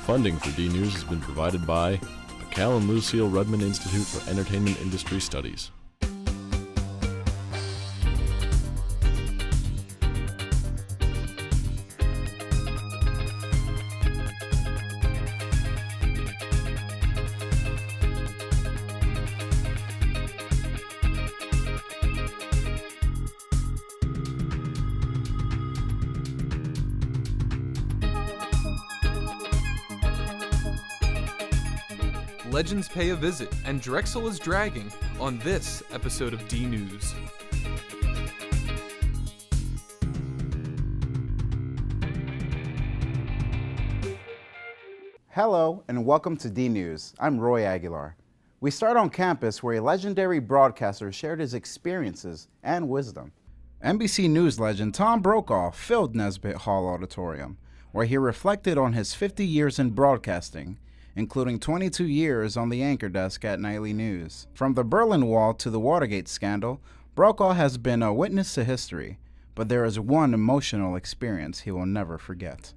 Funding for DNews has been provided by the Cal and Lucille Rudman Institute for Entertainment Industry Studies. Legends pay a visit, and Drexel is dragging on this episode of DNews. Hello and welcome to DNews. I'm Roy Aguilar. We start on campus where a legendary broadcaster shared his experiences and wisdom. NBC News legend Tom Brokaw filled Nesbitt Hall Auditorium, where he reflected on his 50 years in broadcasting, including 22 years on the anchor desk at Nightly News. From the Berlin Wall to the Watergate scandal, Brokaw has been a witness to history, but there is one emotional experience he will never forget.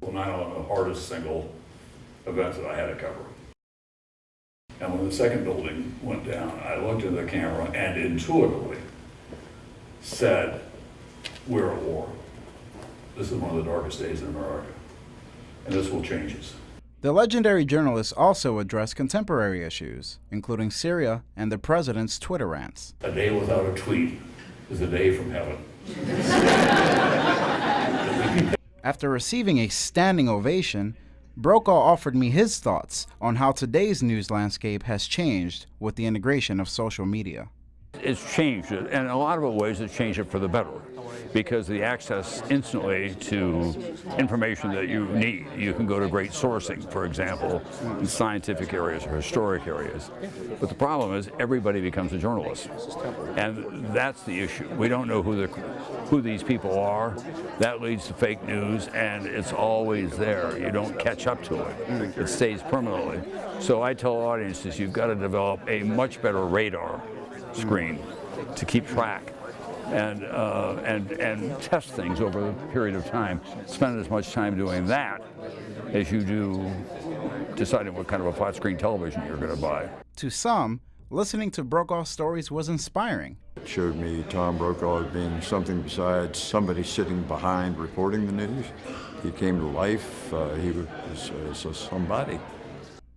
Well, 9/11, the hardest single event that I had to cover. And when the second building went down, I looked at the camera and intuitively said, "We're at war. This is one of the darkest days in America, and this will change us." The legendary journalist also addressed contemporary issues, including Syria and the president's Twitter rants. A day without a tweet is a day from heaven. After receiving a standing ovation, Brokaw offered me his thoughts on how today's news landscape has changed with the integration of social media. It's changed it, and in a lot of ways it's changed it for the better, because the access instantly to information that you need. You can go to great sourcing, for example, in scientific areas or historic areas. But the problem is everybody becomes a journalist, and that's the issue. We don't know who these people are. That leads to fake news, and it's always there. You don't catch up to it. It stays permanently. So I tell audiences, you've got to develop a much better radar screen to keep track and test things over a period of time. Spend as much time doing that as you do deciding what kind of a flat screen television you're going to buy. To some, listening to Brokaw's stories was inspiring. It showed me Tom Brokaw as being something besides somebody sitting behind reporting the news. He came to life. He was somebody.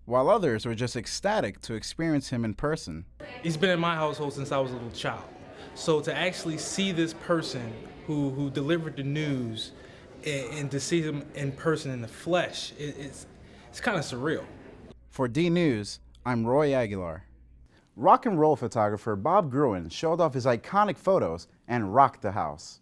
While others were just ecstatic to experience him in person. He's been in my household since I was a little child. So to actually see this person who delivered the news and to see him in person in the flesh, it's kind of surreal. For DNews, I'm Roy Aguilar. Rock and roll photographer Bob Gruen showed off his iconic photos and rocked the house.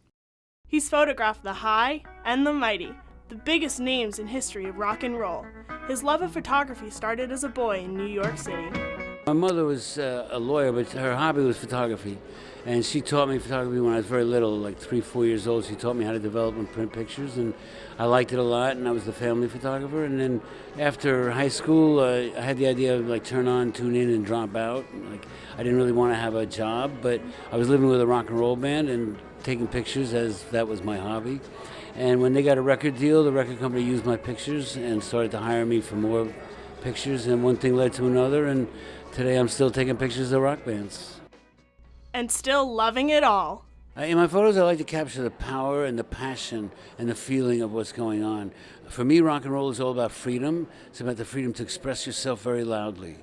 He's photographed the high and the mighty, the biggest names in history of rock and roll. His love of photography started as a boy in New York City. My mother was a lawyer, but her hobby was photography. And she taught me photography when I was very little, like 3, 4 years old. She taught me how to develop and print pictures, and I liked it a lot, and I was the family photographer. And then after high school, I had the idea of like turn on, tune in, and drop out. Like I didn't really want to have a job, but I was living with a rock and roll band and taking pictures as that was my hobby. And when they got a record deal, the record company used my pictures and started to hire me for more pictures, and one thing led to another, and today I'm still taking pictures of rock bands. And still loving it all. In my photos, I like to capture the power and the passion and the feeling of what's going on. For me, rock and roll is all about freedom. It's about the freedom to express yourself very loudly.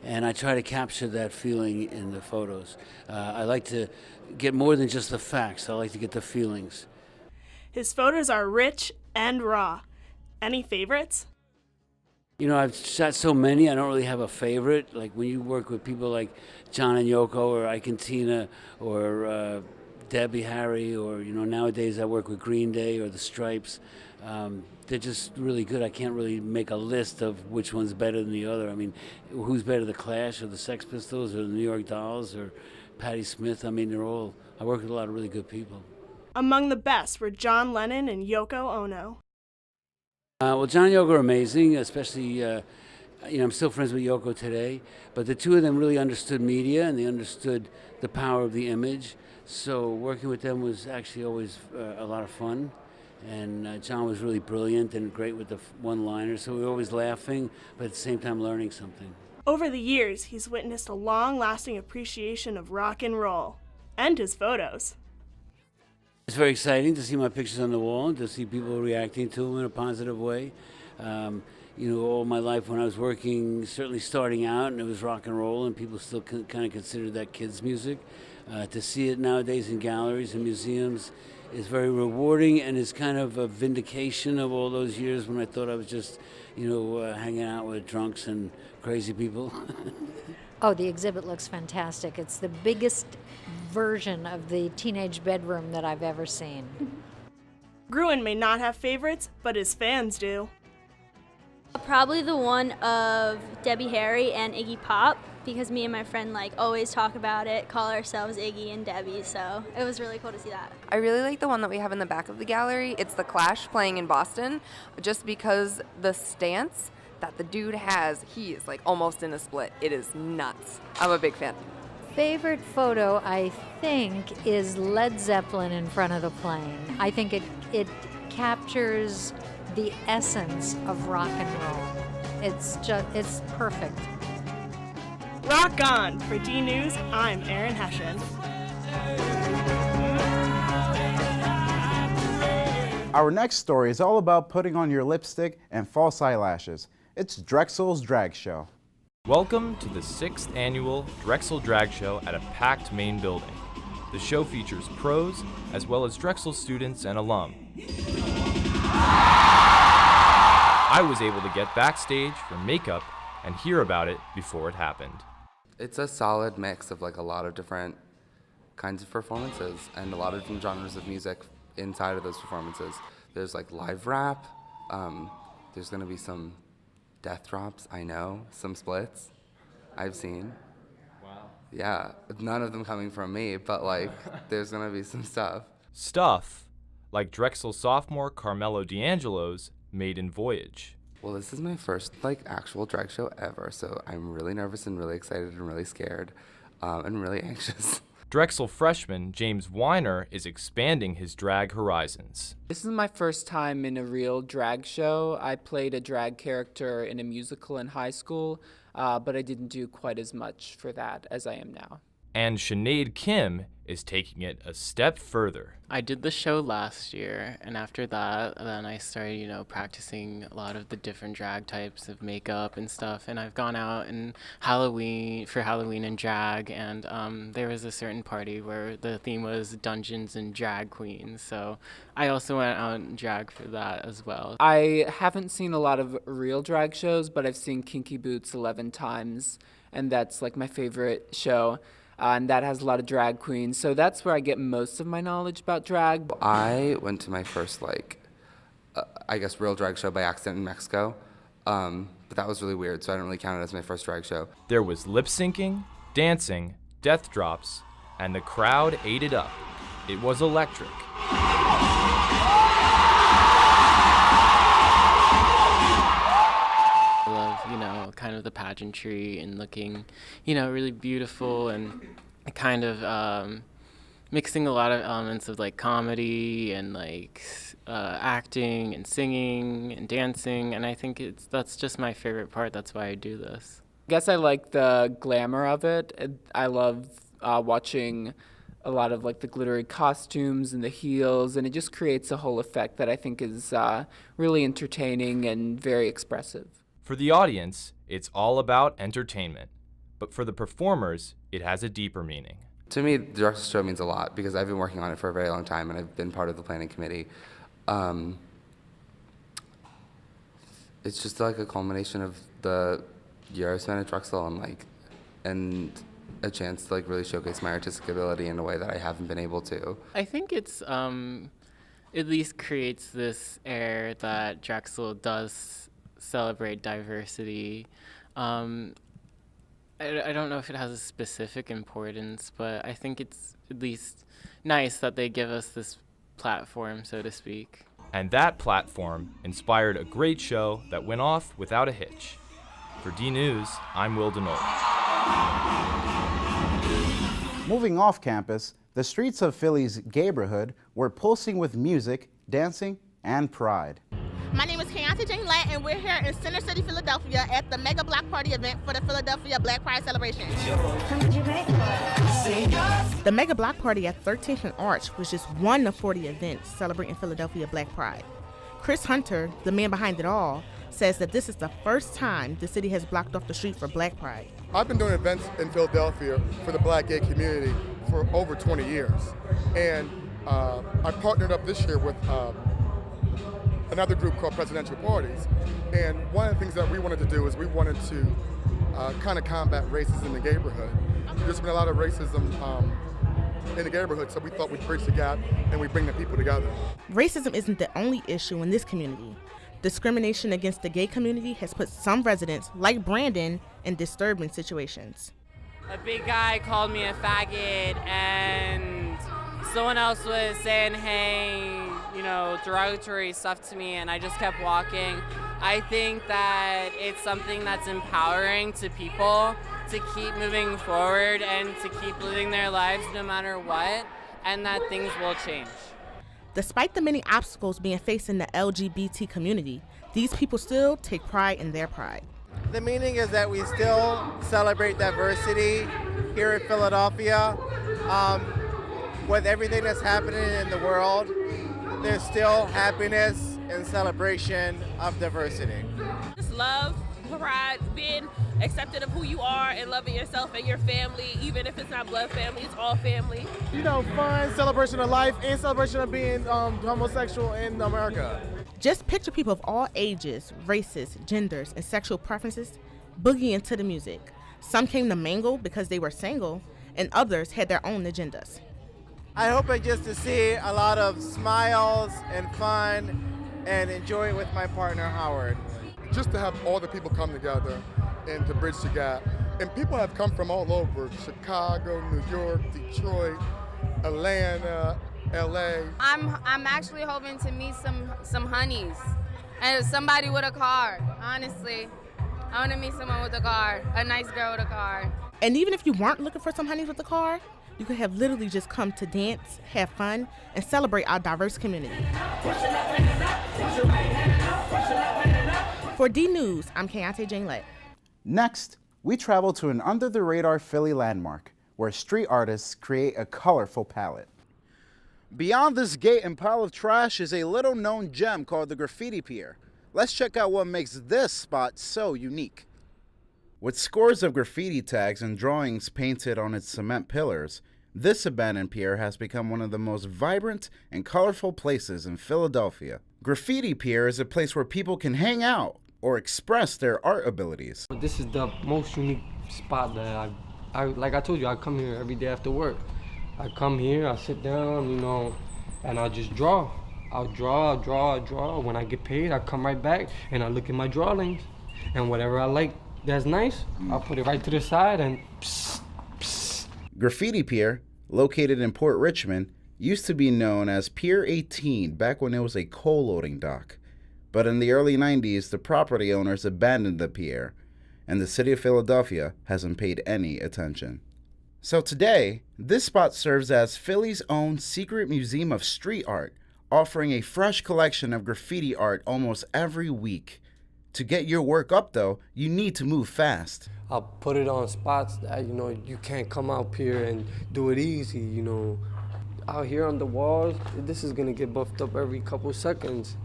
And I try to capture that feeling in the photos. I like to get more than just the facts. I like to get the feelings. His photos are rich and raw. Any favorites? You know, I've shot so many, I don't really have a favorite. Like when you work with people like John and Yoko or Ike and Tina or Debbie Harry, or, you know, nowadays I work with Green Day or the Stripes. They're just really good. I can't really make a list of which one's better than the other. I mean, who's better, the Clash or the Sex Pistols or the New York Dolls or Patti Smith? I mean, I work with a lot of really good people. Among the best were John Lennon and Yoko Ono. Well, John and Yoko are amazing, especially, I'm still friends with Yoko today, but the two of them really understood media and they understood the power of the image. So working with them was actually always a lot of fun. And John was really brilliant and great with the one-liners, so we were always laughing, but at the same time learning something. Over the years, he's witnessed a long-lasting appreciation of rock and roll and his photos. It's very exciting to see my pictures on the wall and to see people reacting to them in a positive way. All my life when I was working, certainly starting out, and it was rock and roll, and people still kind of considered that kids' music. To see it nowadays in galleries and museums is very rewarding, and it's kind of a vindication of all those years when I thought I was just, hanging out with drunks and crazy people. Oh, the exhibit looks fantastic. It's the biggest version of the teenage bedroom that I've ever seen. Gruen may not have favorites, but his fans do. Probably the one of Debbie Harry and Iggy Pop, because me and my friend always talk about it, call ourselves Iggy and Debbie, so it was really cool to see that. I really like the one that we have in the back of the gallery. It's The Clash playing in Boston, just because the stance that the dude has, he is almost in a split. It is nuts. I'm a big fan. Favorite photo, I think, is Led Zeppelin in front of the plane. I think it captures the essence of rock and roll. It's perfect. Rock on! For DNews, I'm Erin Hession. Our next story is all about putting on your lipstick and false eyelashes. It's Drexel's Drag Show. Welcome to the 6th annual Drexel Drag Show at a packed main building. The show features pros as well as Drexel students and alum. I was able to get backstage for makeup and hear about it before it happened. It's a solid mix of a lot of different kinds of performances and a lot of different genres of music inside of those performances. There's live rap, there's gonna be some death drops, I know, some splits I've seen. Wow. Yeah, none of them coming from me, but there's gonna be some stuff. Stuff like Drexel sophomore Carmelo D'Angelo's Maiden Voyage. Well, this is my first actual drag show ever, so I'm really nervous and really excited and really scared and really anxious. Drexel freshman James Weiner is expanding his drag horizons. This is my first time in a real drag show. I played a drag character in a musical in high school, but I didn't do quite as much for that as I am now. And Sinead Kim is taking it a step further. I did the show last year, and after that, then I started, practicing a lot of the different drag types of makeup and stuff. And I've gone out in Halloween and drag, and there was a certain party where the theme was Dungeons and Drag Queens. So I also went out in drag for that as well. I haven't seen a lot of real drag shows, but I've seen Kinky Boots 11 times, and that's my favorite show. And that has a lot of drag queens, so that's where I get most of my knowledge about drag. I went to my first, real drag show by accident in Mexico, but that was really weird, so I don't really count it as my first drag show. There was lip syncing, dancing, death drops, and the crowd ate it up. It was electric. Kind of the pageantry and looking, really beautiful and kind of mixing a lot of elements of comedy and acting and singing and dancing, and I think that's just my favorite part. That's why I do this. I guess I like the glamour of it. I love watching a lot of the glittery costumes and the heels, and it just creates a whole effect that I think is really entertaining and very expressive. For the audience, it's all about entertainment, but for the performers, it has a deeper meaning. To me, the Drexel show means a lot because I've been working on it for a very long time and I've been part of the planning committee. It's just a culmination of the year I spent at Drexel and a chance to really showcase my artistic ability in a way that I haven't been able to. I think it's at least creates this air that Drexel does celebrate diversity. I don't know if it has a specific importance, but I think it's at least nice that they give us this platform, so to speak. And that platform inspired a great show that went off without a hitch. For DNews, I'm Will Denold. Moving off campus, the streets of Philly's gayborhood were pulsing with music, dancing, and pride. My name is Keontae Jane Latt, and we're here in Center City, Philadelphia at the Mega Block Party event for the Philadelphia Black Pride celebration. The Mega Block Party at 13th and Arch was just one of 40 events celebrating Philadelphia Black Pride. Chris Hunter, the man behind it all, says that this is the first time the city has blocked off the street for Black Pride. I've been doing events in Philadelphia for the Black gay community for over 20 years. And I partnered up this year with another group called Presidential Parties. And one of the things that we wanted to do is we wanted to kind of combat racism in the neighborhood. There's been a lot of racism in the neighborhood, so we thought we'd bridge the gap and we bring the people together. Racism isn't the only issue in this community. Discrimination against the gay community has put some residents, like Brandon, in disturbing situations. A big guy called me a faggot, and someone else was saying, hey, you know, derogatory stuff to me, and I just kept walking. I think that it's something that's empowering to people to keep moving forward and to keep living their lives no matter what, and that things will change. Despite the many obstacles being faced in the LGBT community, these people still take pride in their pride. The meaning is that we still celebrate diversity here in Philadelphia. With everything that's happening in the world, there's still happiness and celebration of diversity. Just love, pride, being accepted of who you are and loving yourself and your family, even if it's not blood family, it's all family. You know, fun, celebration of life, and celebration of being homosexual in America. Just picture people of all ages, races, genders, and sexual preferences boogieing to the music. Some came to mingle because they were single, and others had their own agendas. I hope just to see a lot of smiles and fun and enjoy it with my partner, Howard. Just to have all the people come together and to bridge the gap. And people have come from all over, Chicago, New York, Detroit, Atlanta, LA. I'm actually hoping to meet some honeys and somebody with a car, honestly. I want to meet someone with a car, a nice girl with a car. And even if you weren't looking for some honeys with a car, you could have literally just come to dance, have fun, and celebrate our diverse community. For DNews, I'm Keontae Jane Latt. Next, we travel to an under-the-radar Philly landmark where street artists create a colorful palette. Beyond this gate and pile of trash is a little-known gem called the Graffiti Pier. Let's check out what makes this spot so unique. With scores of graffiti tags and drawings painted on its cement pillars, this abandoned pier has become one of the most vibrant and colorful places in Philadelphia. Graffiti Pier is a place where people can hang out or express their art abilities. This is the most unique spot that like I told you, I come here every day after work. I come here, I sit down, you know, and I just draw. I'll draw. When I get paid, I come right back and I look at my drawings, and whatever I like that's nice, I'll put it right to the side and psst, psst. Graffiti Pier, located in Port Richmond, used to be known as Pier 18 back when it was a coal loading dock. But in the early 90s, the property owners abandoned the pier, and the city of Philadelphia hasn't paid any attention. So today, this spot serves as Philly's own secret museum of street art, offering a fresh collection of graffiti art almost every week. To get your work up, though, you need to move fast. I'll put it on spots that, you know, you can't come out here and do it easy, you know. Out here on the walls, this is gonna get buffed up every couple seconds.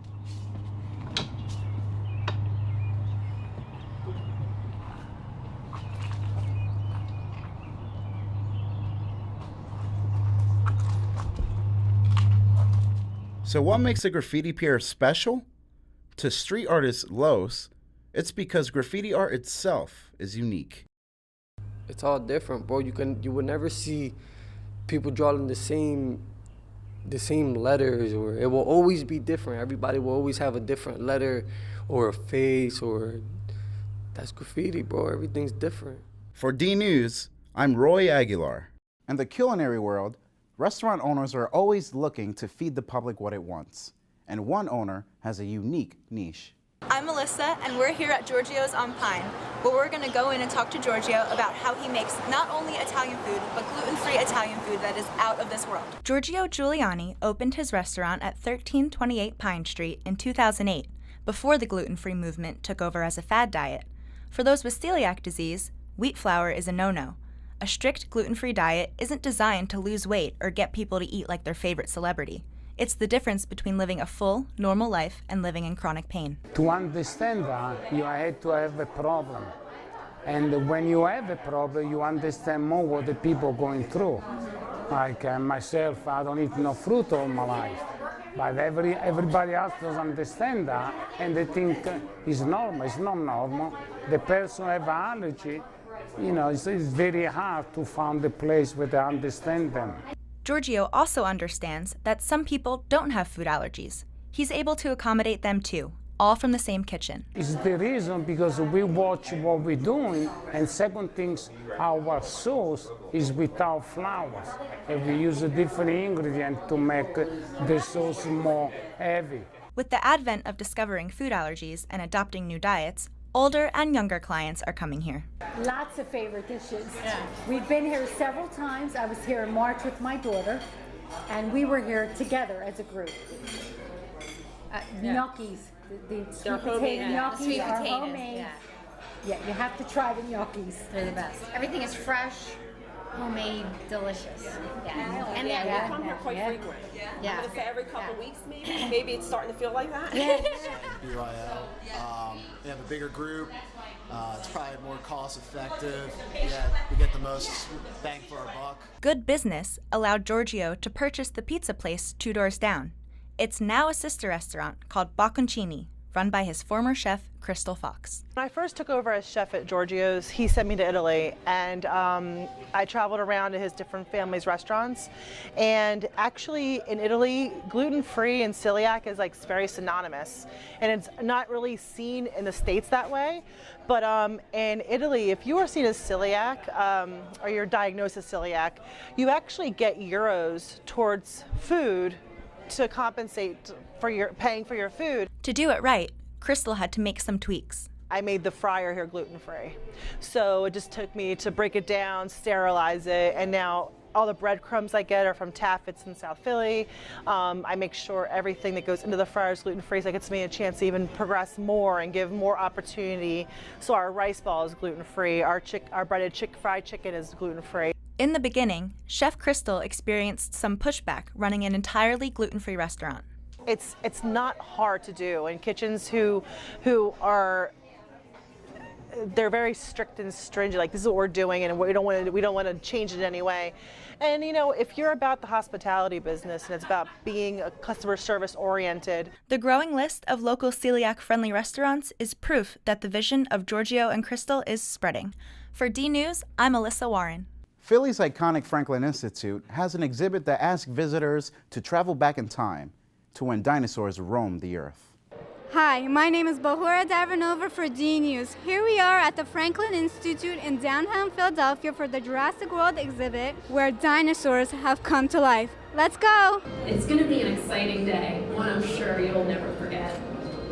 So what makes a graffiti pier special? To street artist Los, it's because graffiti art itself is unique. It's all different, bro. You would never see people drawing the same letters, or it will always be different. Everybody will always have a different letter or a face, or that's graffiti, bro. Everything's different. For DNews, I'm Roy Aguilar. In the culinary world, restaurant owners are always looking to feed the public what it wants, and one owner has a unique niche. I'm Melissa, and we're here at Giorgio's on Pine, where we're going to go in and talk to Giorgio about how he makes not only Italian food, but gluten-free Italian food that is out of this world. Giorgio Giuliani opened his restaurant at 1328 Pine Street in 2008, before the gluten-free movement took over as a fad diet. For those with celiac disease, wheat flour is a no-no. A strict gluten-free diet isn't designed to lose weight or get people to eat like their favorite celebrity. It's the difference between living a full, normal life and living in chronic pain. To understand that, you had to have a problem. And when you have a problem, you understand more what the people are going through. Like myself, I don't eat no fruit all my life. But everybody else doesn't understand that, and they think it's normal. It's not normal. The person have an allergy, it's very hard to find a place where they understand them. Giorgio also understands that some people don't have food allergies. He's able to accommodate them too, all from the same kitchen. It's the reason because we watch what we're doing, and second things, our sauce is without flours. And we use a different ingredient to make the sauce more heavy. With the advent of discovering food allergies and adopting new diets, older and younger clients are coming here. Lots of favorite dishes. Yeah. We've been here several times. I was here in March with my daughter, and we were here together as a group. Gnocchis, the sweet potato gnocchis are homemade. Yeah, you have to try the gnocchis. They're the best. Everything is fresh, homemade, delicious. Yeah. And we come here quite frequent. Yeah. I'm gonna say every couple weeks, maybe. Maybe it's starting to feel like that. BYL. We have a bigger group. It's probably more cost effective. Yeah, we get the most bang for our buck. Good business allowed Giorgio to purchase the pizza place 2 doors down. It's now a sister restaurant called Bocconcini, run by his former chef, Crystal Fox. When I first took over as chef at Giorgio's, he sent me to Italy, and I traveled around to his different families' restaurants. And actually, in Italy, gluten-free and celiac is like very synonymous, and it's not really seen in the States that way. But in Italy, if you are seen as celiac or you're diagnosed as celiac, you actually get euros towards food to compensate for paying for your food. To do it right, Crystal had to make some tweaks. I made the fryer here gluten-free. So it just took me to break it down, sterilize it, and now all the breadcrumbs I get are from Taffet's in South Philly. I make sure everything that goes into the fryer is gluten-free, so it gives me a chance to even progress more and give more opportunity. So our rice ball is gluten-free, our breaded fried chicken is gluten-free. In the beginning, Chef Crystal experienced some pushback running an entirely gluten-free restaurant. It's not hard to do, and kitchens who are they're very strict and stringent, like this is what we're doing and we don't want to change it in any way. And if you're about the hospitality business and it's about being a customer service oriented. The growing list of local celiac friendly restaurants is proof that the vision of Giorgio and Crystal is spreading. For DNews, I'm Alyssa Warren. Philly's iconic Franklin Institute has an exhibit that asks visitors to travel back in time to when dinosaurs roamed the earth. Hi, my name is Bahura Davanova for DNews. Here we are at the Franklin Institute in downtown Philadelphia for the Jurassic World exhibit where dinosaurs have come to life. Let's go! It's going to be an exciting day, one I'm sure you'll never forget.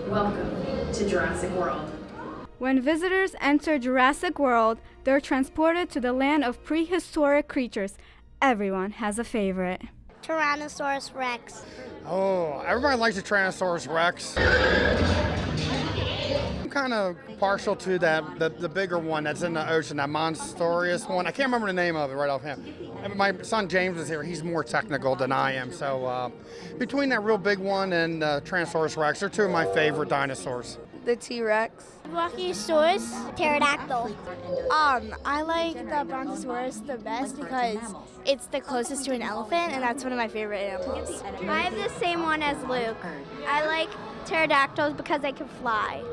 Welcome to Jurassic World. When visitors enter Jurassic World, they're transported to the land of prehistoric creatures. Everyone has a favorite. Tyrannosaurus Rex. Oh, everybody likes the Tyrannosaurus Rex. I'm kind of partial to that, the bigger one that's in the ocean, that monstrous one. I can't remember the name of it right offhand. My son James is here. He's more technical than I am. So between that real big one and Tyrannosaurus Rex, they're two of my favorite dinosaurs. The T-Rex. Brachiosaurus. Pterodactyl. I like the Brontosaurus the best because it's the closest to an elephant, and that's one of my favorite animals. I have the same one as Luke. I like pterodactyls because they can fly.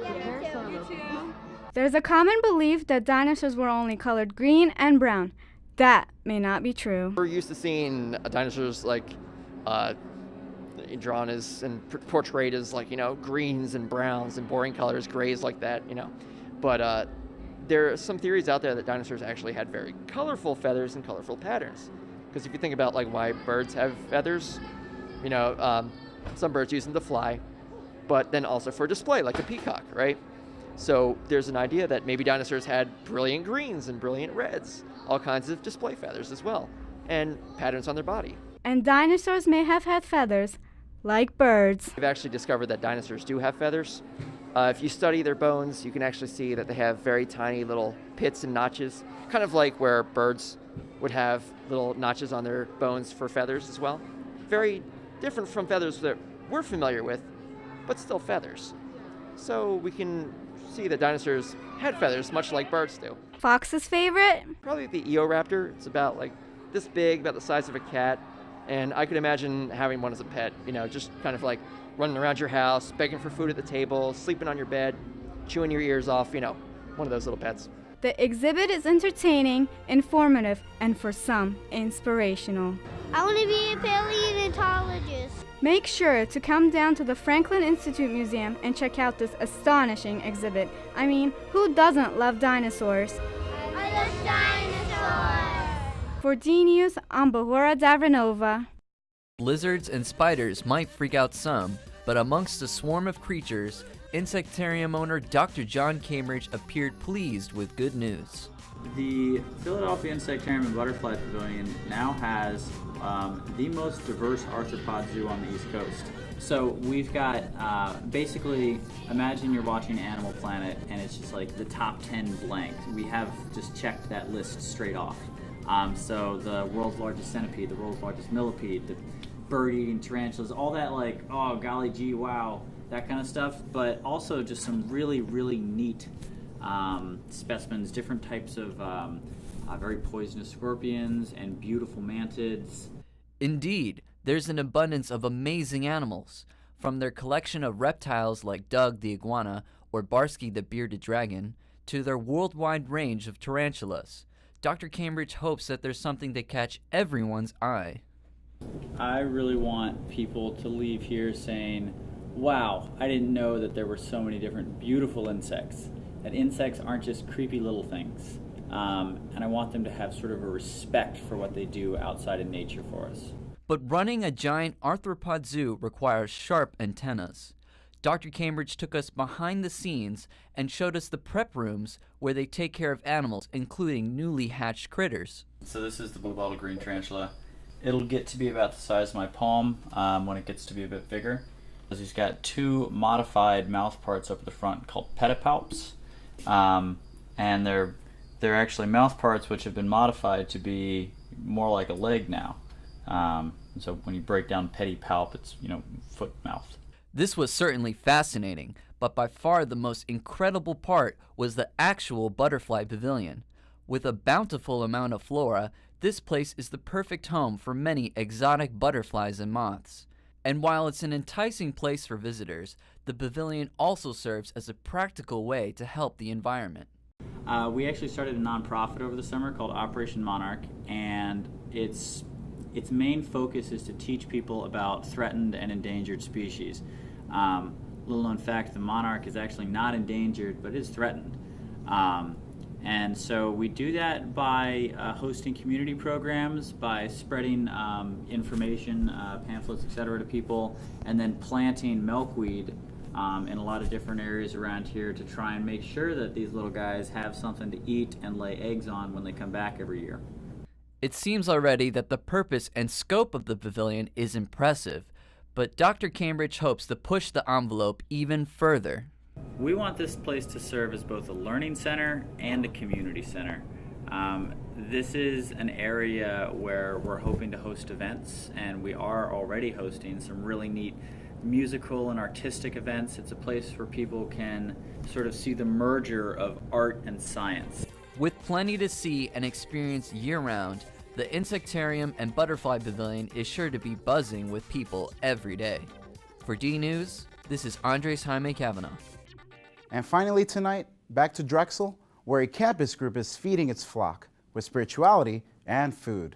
There's a common belief that dinosaurs were only colored green and brown. That may not be true. We're used to seeing dinosaurs drawn as and portrayed as greens and browns and boring colors, grays like that, But there are some theories out there that dinosaurs actually had very colorful feathers and colorful patterns. Because if you think about why birds have feathers, some birds use them to fly, but then also for display, like a peacock, right? So there's an idea that maybe dinosaurs had brilliant greens and brilliant reds, all kinds of display feathers as well, and patterns on their body. And dinosaurs may have had feathers, like birds. We've actually discovered that dinosaurs do have feathers. If you study their bones, you can actually see that they have very tiny little pits and notches, kind of like where birds would have little notches on their bones for feathers as well. Very different from feathers that we're familiar with, but still feathers. So we can see that dinosaurs had feathers, much like birds do. Fox's favorite? Probably the Eoraptor. It's about like this big, about the size of a cat. And I could imagine having one as a pet, just kind of like running around your house, begging for food at the table, sleeping on your bed, chewing your ears off, one of those little pets. The exhibit is entertaining, informative, and for some, inspirational. I want to be a paleontologist. Make sure to come down to the Franklin Institute Museum and check out this astonishing exhibit. I mean, who doesn't love dinosaurs? I love dinosaurs. For DNews, I'm Bahura Davranova. Lizards and spiders might freak out some, but amongst a swarm of creatures, insectarium owner Dr. John Cambridge appeared pleased with good news. The Philadelphia Insectarium and Butterfly Pavilion now has the most diverse arthropod zoo on the East Coast. So we've got, basically, imagine you're watching Animal Planet and it's just like the top 10 blank. We have just checked that list straight off. So the world's largest centipede, the world's largest millipede, the bird-eating tarantulas, all that like, oh golly gee, wow, that kind of stuff, but also just some really, really neat specimens, different types of very poisonous scorpions and beautiful mantids. Indeed, there's an abundance of amazing animals, from their collection of reptiles like Doug the iguana or Barsky the bearded dragon, to their worldwide range of tarantulas. Dr. Cambridge hopes that there's something to catch everyone's eye. I really want people to leave here saying, wow, I didn't know that there were so many different beautiful insects, that insects aren't just creepy little things. And I want them to have sort of a respect for what they do outside in nature for us. But running a giant arthropod zoo requires sharp antennas. Dr. Cambridge took us behind the scenes and showed us the prep rooms where they take care of animals, including newly hatched critters. So this is the blue-bottle green tarantula. It'll get to be about the size of my palm when it gets to be a bit bigger. He's got two modified mouth parts up at the front called pedipalps, and they're actually mouth parts which have been modified to be more like a leg now. So when you break down pedipalp, it's foot mouth. This was certainly fascinating, but by far the most incredible part was the actual butterfly pavilion. With a bountiful amount of flora, this place is the perfect home for many exotic butterflies and moths. And while it's an enticing place for visitors, the pavilion also serves as a practical way to help the environment. We actually started a nonprofit over the summer called Operation Monarch, and its main focus is to teach people about threatened and endangered species. Little known fact, the monarch is actually not endangered, but is threatened. And so we do that by hosting community programs, by spreading information, pamphlets, etc. to people, and then planting milkweed in a lot of different areas around here to try and make sure that these little guys have something to eat and lay eggs on when they come back every year. It seems already that the purpose and scope of the pavilion is impressive, but Dr. Cambridge hopes to push the envelope even further. We want this place to serve as both a learning center and a community center. This is an area where we're hoping to host events, and we are already hosting some really neat musical and artistic events. It's a place where people can sort of see the merger of art and science. With plenty to see and experience year-round, the Insectarium and Butterfly Pavilion is sure to be buzzing with people every day. For DNews, this is Andres Jaime Cavanaugh. And finally tonight, back to Drexel, where a campus group is feeding its flock with spirituality and food.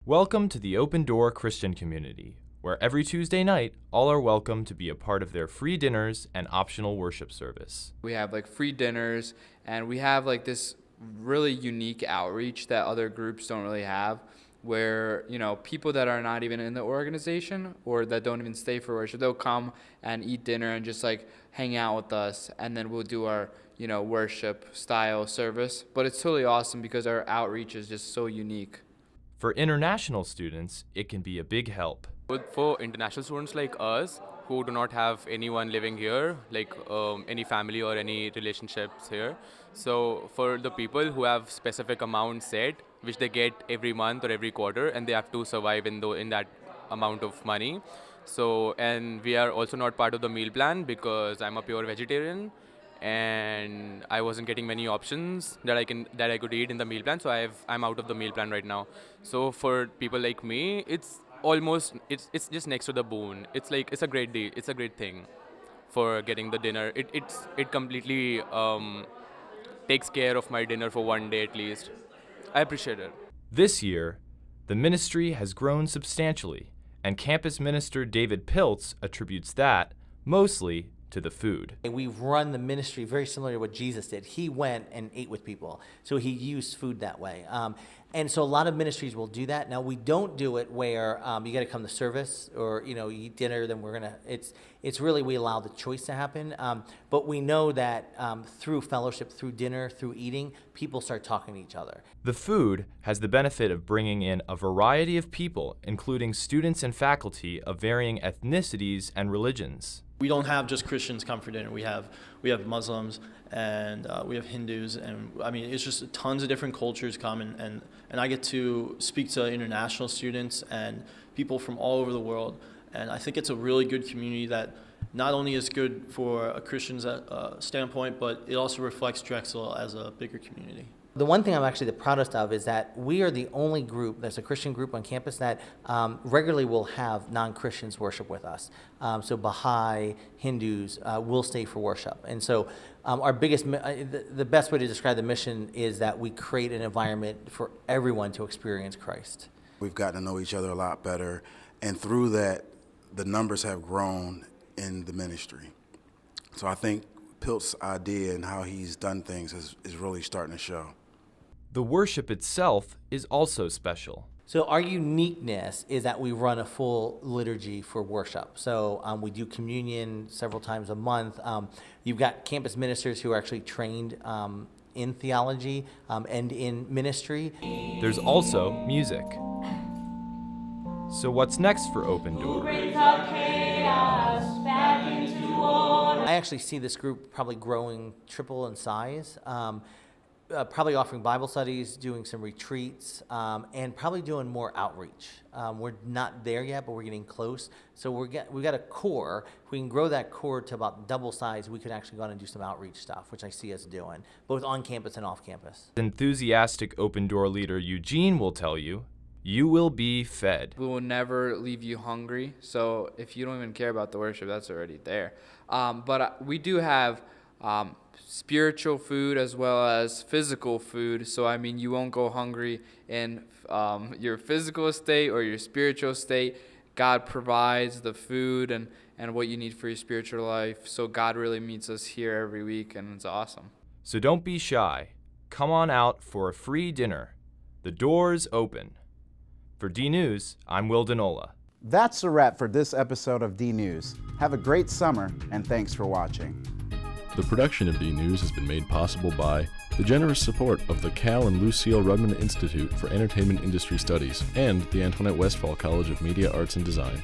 Welcome to the Open Door Christian Community, where every Tuesday night, all are welcome to be a part of their free dinners and optional worship service. We have free dinners, and we have this really unique outreach that other groups don't really have. where, you know, people that are not even in the organization or that don't even stay for worship, they'll come and eat dinner and just like hang out with us, and then we'll do our, you know, worship style service. But it's totally awesome because our outreach is just so unique. For international students, it can be a big help. For international students like us, who do not have anyone living here, like any family or any relationships here, so for the people who have specific amount set, which they get every month or every quarter, and they have to survive in that amount of money. So, and we are also not part of the meal plan because I'm a pure vegetarian, and I wasn't getting many options that I could eat in the meal plan. So I'm out of the meal plan right now. So for people like me, it's just next to the boon. It's a great deal. It's a great thing for getting the dinner. It completely takes care of my dinner for one day at least. I appreciate it. This year, the ministry has grown substantially, and campus minister David Piltz attributes that mostly to the food. We've run the ministry very similar to what Jesus did. He went and ate with people, so he used food that way. And so a lot of ministries will do that. Now, we don't do it where you got to come to service or, you know, you eat dinner, then we're going to, it's really, we allow the choice to happen. But we know that through fellowship, through dinner, through eating, people start talking to each other. The food has the benefit of bringing in a variety of people, including students and faculty of varying ethnicities and religions. We don't have just Christians come for dinner. We have Muslims and we have Hindus, and I mean it's just tons of different cultures come, and I get to speak to international students and people from all over the world, and I think it's a really good community that not only is good for a Christian's standpoint, but it also reflects Drexel as a bigger community. The one thing I'm actually the proudest of is that we are the only group, that's a Christian group on campus, that regularly will have non-Christians worship with us. So Baha'i, Hindus will stay for worship. And so our biggest, the best way to describe the mission is that we create an environment for everyone to experience Christ. We've gotten to know each other a lot better, and through that, the numbers have grown in the ministry. So I think Pilt's idea and how he's done things is really starting to show. The worship itself is also special. So our uniqueness is that we run a full liturgy for worship. So we do communion several times a month. You've got campus ministers who are actually trained in theology and in ministry. There's also music. So what's next for Open Door? I actually see this group probably growing triple in size. Probably offering Bible studies, doing some retreats, and probably doing more outreach. We're not there yet, but we're getting close. So we've got a core. If we can grow that core to about double size, we could actually go on and do some outreach stuff, which I see us doing, both on campus and off campus. Enthusiastic Open Door leader Eugene will tell you, you will be fed. We will never leave you hungry. So if you don't even care about the worship, that's already there. But we do have spiritual food as well as physical food. So, I mean, you won't go hungry in your physical state or your spiritual state. God provides the food and what you need for your spiritual life. So God really meets us here every week, and it's awesome. So don't be shy. Come on out for a free dinner. The door's open. For DNews, I'm Will Denola. That's a wrap for this episode of DNews. Have a great summer, and thanks for watching. The production of DNews has been made possible by the generous support of the Cal and Lucille Rudman Institute for Entertainment Industry Studies and the Antoinette Westphal College of Media Arts and Design.